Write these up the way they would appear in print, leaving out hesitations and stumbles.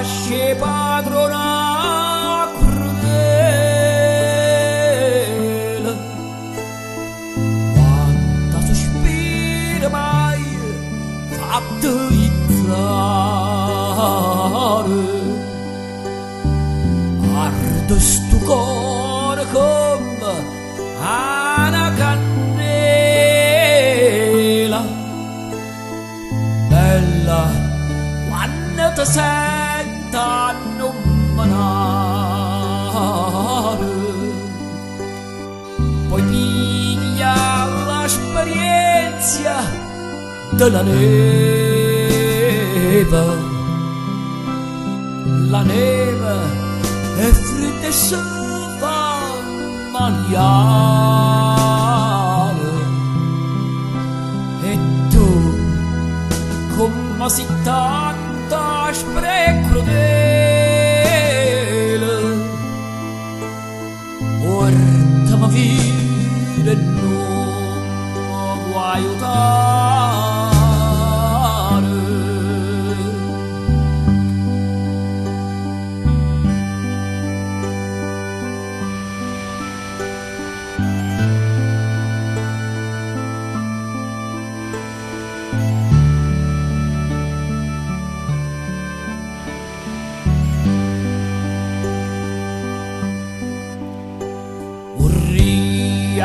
lasci padrona crudele, quanta sospira mai fatta izzare, arde stu cuore come una cannella, bella quando ti senta nominare, poi piglia l'esperienza della neve, la neve è fredda e si fa mangiare, e tu come si tanta crudele, portami via e non vuoi aiutare.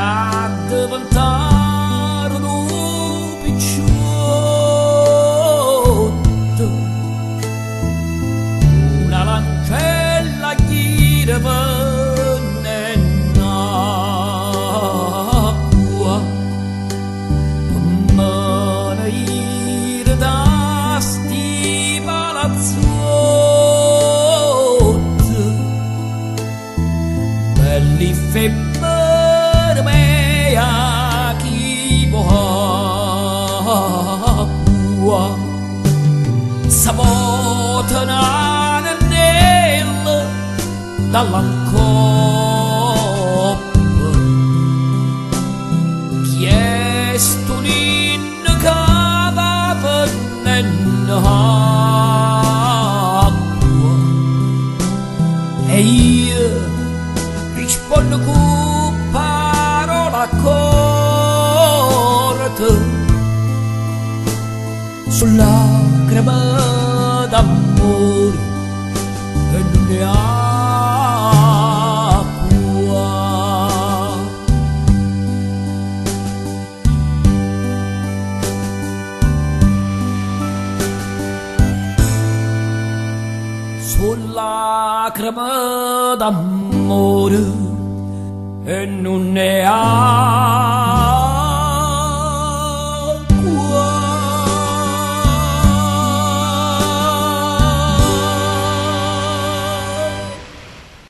A diventare un picciotto, una lancella che venne in acqua, per me ir da sti palazzotti, belli femmini mea chi bohua sabotana nel dall'ancoppa, chiesto un'inno cava venendo acqua, e io rispondo con parola corta, sulla crema d'amore e non è acqua. Sulla crema d'amore e non è acqua.